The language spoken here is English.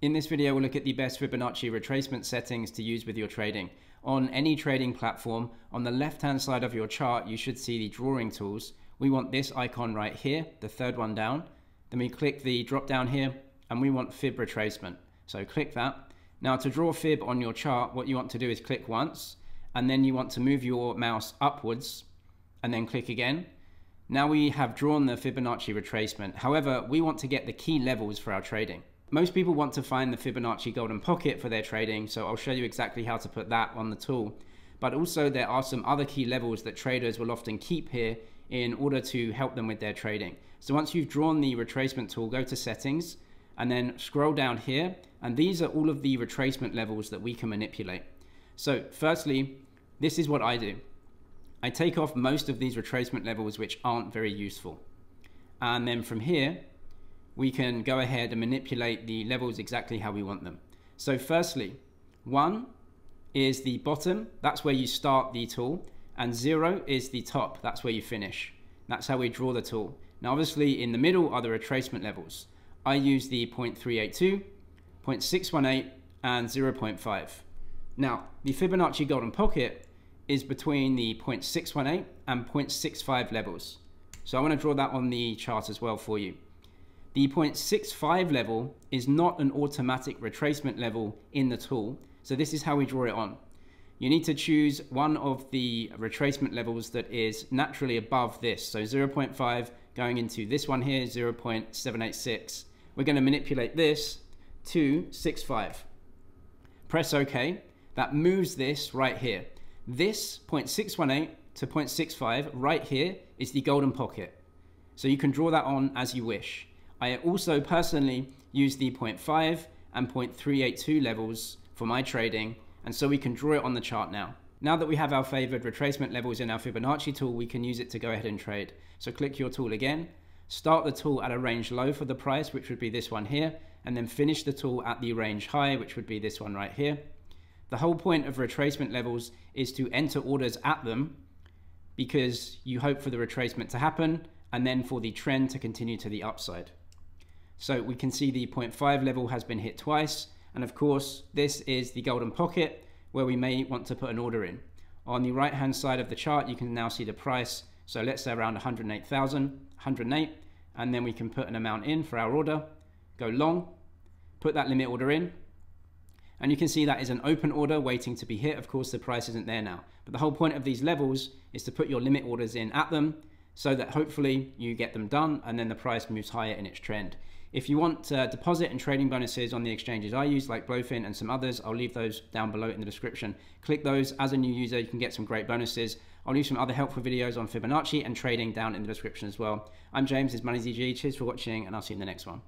In this video, we'll look at the best Fibonacci retracement settings to use with your trading. On any trading platform, on the left-hand side of your chart, you should see the drawing tools. We want this icon right here, the third one down. Then we click the drop down here, and we want Fib retracement. So click that. Now to draw Fib on your chart, what you want to do is click once, and then you want to move your mouse upwards, and then click again. Now we have drawn the Fibonacci retracement. However, we want to get the key levels for our trading. Most people want to find the Fibonacci golden pocket for their trading, so I'll show you exactly how to put that on the tool. But also there are some other key levels that traders will often keep here in order to help them with their trading. So once you've drawn the retracement tool, go to settings and then scroll down here, and these are all of the retracement levels that we can manipulate. So firstly, this is what I do. I take off most of these retracement levels which aren't very useful. And then from here, we can go ahead and manipulate the levels exactly how we want them. So firstly, 1 is the bottom, that's where you start the tool, and 0 is the top, that's where you finish. That's how we draw the tool. Now obviously in the middle are the retracement levels. I use the 0.382, 0.618, and 0.5. Now the Fibonacci golden pocket is between the 0.618 and 0.65 levels. So I want to draw that on the chart as well for you. The 0.65 level is not an automatic retracement level in the tool, so this is how we draw it on. You need to choose one of the retracement levels that is naturally above this, so 0.5 going into this one here, 0.786. We're going to manipulate this to 65. Press OK. That moves this right here. This 0.618 to 0.65 right here is the golden pocket. So you can draw that on as you wish. I also personally use the 0.5 and 0.382 levels for my trading, and so we can draw it on the chart now. Now that we have our favored retracement levels in our Fibonacci tool, we can use it to go ahead and trade. So click your tool again, start the tool at a range low for the price, which would be this one here, and then finish the tool at the range high, which would be this one right here. The whole point of retracement levels is to enter orders at them because you hope for the retracement to happen and then for the trend to continue to the upside. So we can see the 0.5 level has been hit twice. And of course, this is the golden pocket where we may want to put an order in. On the right hand side of the chart, you can now see the price. So let's say around 108,000, 108, and then we can put an amount in for our order, go long, put that limit order in. And you can see that is an open order waiting to be hit. Of course, the price isn't there now. But the whole point of these levels is to put your limit orders in at them so that hopefully you get them done and then the price moves higher in its trend. If you want deposit and trading bonuses on the exchanges I use, like Blowfin and some others, I'll leave those down below in the description. Click those. As a new user, you can get some great bonuses. I'll leave some other helpful videos on Fibonacci and trading down in the description as well. I'm James, this is Money's EG. Cheers for watching, and I'll see you in the next one.